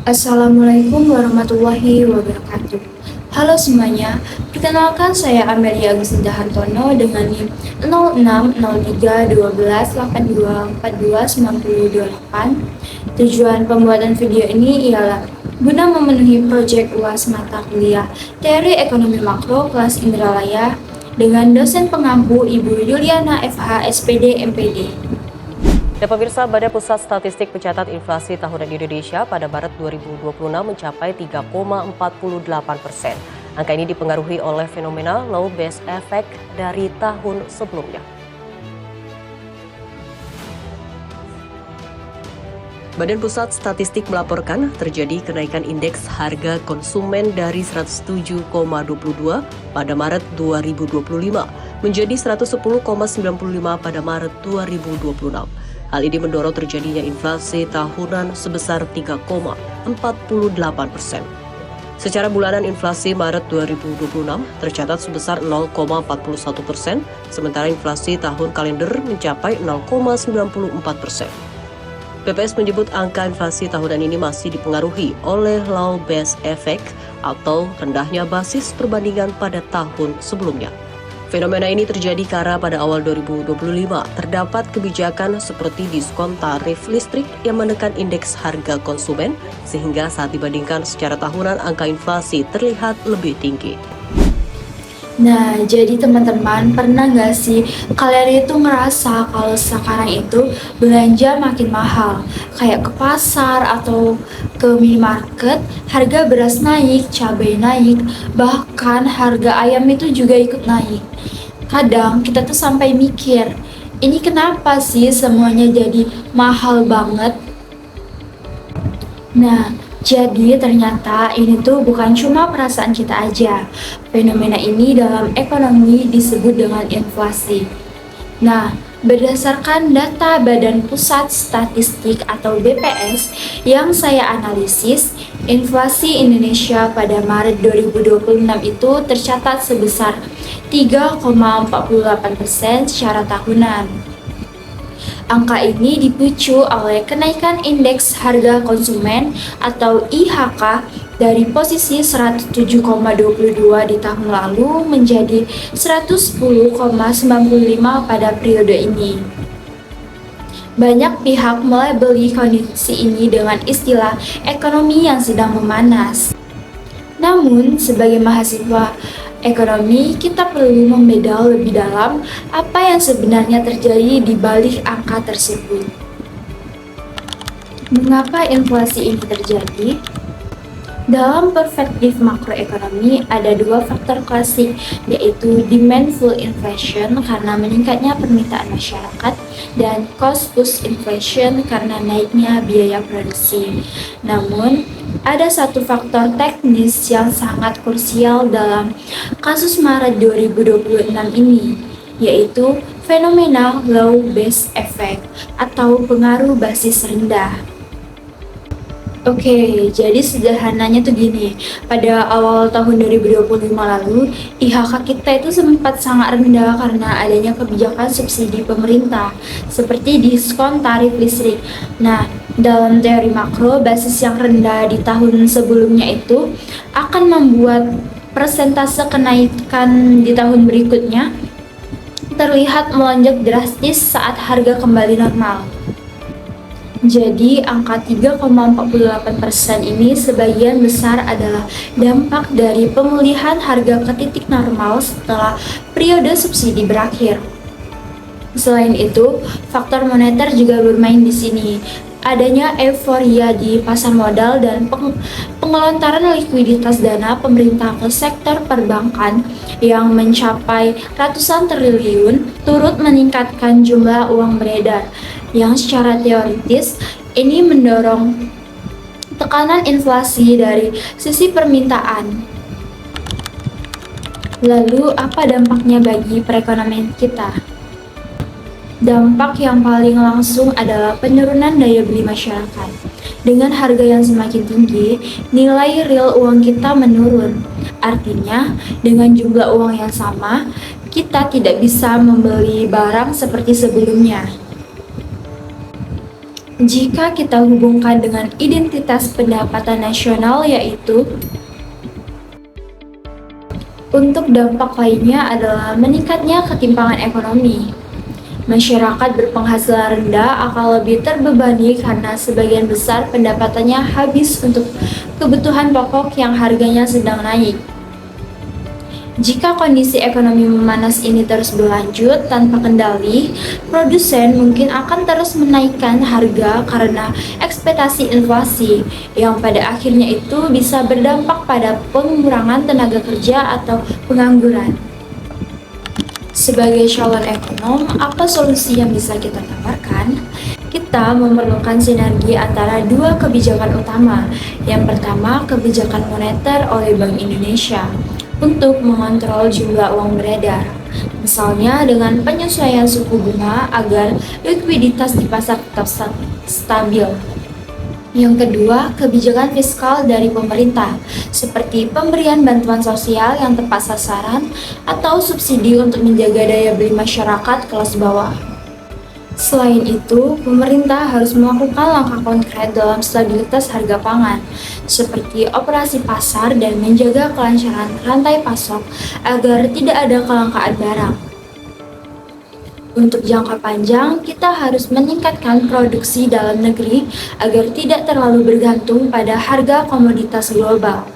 Assalamualaikum warahmatullahi wabarakatuh. Halo semuanya, perkenalkan saya Amelia Agustinda Hartono dengan NIM 06031282429028. Tujuan pembuatan video ini ialah guna memenuhi proyek UAS mata kuliah Teori Ekonomi Makro kelas Indralaya dengan dosen pengampu Ibu Yuliana FH SPD MPD. Dan pemirsa, Badan Pusat Statistik mencatat inflasi tahunan Indonesia pada Maret 2026 mencapai 3,48%. Angka ini dipengaruhi oleh fenomena low base effect dari tahun sebelumnya. Badan Pusat Statistik melaporkan terjadi kenaikan indeks harga konsumen dari 107,22 pada Maret 2025 menjadi 110,95 pada Maret 2026. Hal ini mendorong terjadinya inflasi tahunan sebesar 3,48%. Secara bulanan inflasi Maret 2026 tercatat sebesar 0,41%, sementara inflasi tahun kalender mencapai 0,94%. BPS menyebut angka inflasi tahunan ini masih dipengaruhi oleh low base effect atau rendahnya basis perbandingan pada tahun sebelumnya. Fenomena ini terjadi karena pada awal 2025 terdapat kebijakan seperti diskon tarif listrik yang menekan indeks harga konsumen sehingga saat dibandingkan secara tahunan angka inflasi terlihat lebih tinggi. Nah, jadi teman-teman pernah nggak sih kalian itu ngerasa kalau sekarang itu belanja makin mahal? Kayak ke pasar atau ke minimarket, harga beras naik, cabai naik, bahkan harga ayam itu juga ikut naik. Kadang kita tuh sampai mikir, ini kenapa sih semuanya jadi mahal banget? Nah, jadi ternyata ini tuh bukan cuma perasaan kita aja. Fenomena ini dalam ekonomi disebut dengan inflasi. Nah, berdasarkan data Badan Pusat Statistik atau BPS yang saya analisis, inflasi Indonesia pada Maret 2026 itu tercatat sebesar 3,48% secara tahunan. Angka ini dipicu oleh kenaikan indeks harga konsumen atau IHK dari posisi 107,22 di tahun lalu menjadi 110,95 pada periode ini. Banyak pihak melabeli kondisi ini dengan istilah ekonomi yang sedang memanas. Namun, sebagai mahasiswa ekonomi, kita perlu membedah lebih dalam apa yang sebenarnya terjadi di balik angka tersebut. Mengapa inflasi ini terjadi? Dalam perspektif makroekonomi, ada dua faktor klasik, yaitu demand-pull inflation karena meningkatnya permintaan masyarakat dan cost-push inflation karena naiknya biaya produksi. Namun, ada satu faktor teknis yang sangat krusial dalam kasus Maret 2026 ini, yaitu fenomena low base effect atau pengaruh basis rendah. Oke, jadi sederhananya tuh gini, pada awal tahun 2025 lalu, IHK kita itu sempat sangat rendah karena adanya kebijakan subsidi pemerintah, seperti diskon tarif listrik. Nah, dalam teori makro, basis yang rendah di tahun sebelumnya itu akan membuat persentase kenaikan di tahun berikutnya terlihat melonjak drastis saat harga kembali normal. Jadi, angka 3,48% ini sebagian besar adalah dampak dari pemulihan harga ke titik normal setelah periode subsidi berakhir. Selain itu, faktor moneter juga bermain di sini. Adanya euforia di pasar modal dan pengelontaran likuiditas dana pemerintah ke sektor perbankan yang mencapai ratusan triliun turut meningkatkan jumlah uang beredar yang secara teoritis ini mendorong tekanan inflasi dari sisi permintaan. Lalu apa dampaknya bagi perekonomian kita? Dampak yang paling langsung adalah penurunan daya beli masyarakat. Dengan harga yang semakin tinggi, nilai real uang kita menurun. Artinya, dengan jumlah uang yang sama, kita tidak bisa membeli barang seperti sebelumnya. Jika kita hubungkan dengan identitas pendapatan nasional, yaitu untuk dampak lainnya adalah meningkatnya ketimpangan ekonomi. Masyarakat berpenghasilan rendah akan lebih terbebani karena sebagian besar pendapatannya habis untuk kebutuhan pokok yang harganya sedang naik. Jika kondisi ekonomi memanas ini terus berlanjut tanpa kendali, produsen mungkin akan terus menaikkan harga karena ekspektasi inflasi, yang pada akhirnya itu bisa berdampak pada pengurangan tenaga kerja atau pengangguran. Sebagai calon ekonom, apa solusi yang bisa kita tawarkan? Kita memerlukan sinergi antara dua kebijakan utama. Yang pertama, kebijakan moneter oleh Bank Indonesia untuk mengontrol jumlah uang beredar. Misalnya dengan penyesuaian suku bunga agar likuiditas di pasar tetap stabil. Yang kedua, kebijakan fiskal dari pemerintah, seperti pemberian bantuan sosial yang tepat sasaran atau subsidi untuk menjaga daya beli masyarakat kelas bawah. Selain itu, pemerintah harus melakukan langkah konkret dalam stabilitas harga pangan, seperti operasi pasar dan menjaga kelancaran rantai pasok agar tidak ada kelangkaan barang. Untuk jangka panjang, kita harus meningkatkan produksi dalam negeri agar tidak terlalu bergantung pada harga komoditas global.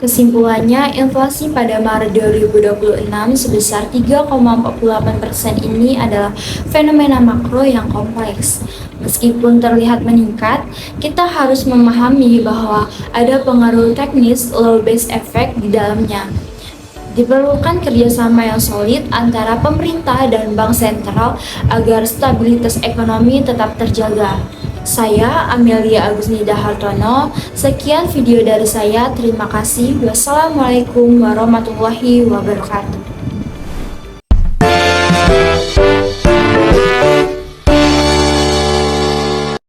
Kesimpulannya, inflasi pada Maret 2026 sebesar 3,48% ini adalah fenomena makro yang kompleks. Meskipun terlihat meningkat, kita harus memahami bahwa ada pengaruh teknis low base effect di dalamnya. Diperlukan kerjasama yang solid antara pemerintah dan bank sentral agar stabilitas ekonomi tetap terjaga. Saya Amelia Agusnida Hartono, sekian video dari saya, terima kasih. Wassalamualaikum warahmatullahi wabarakatuh.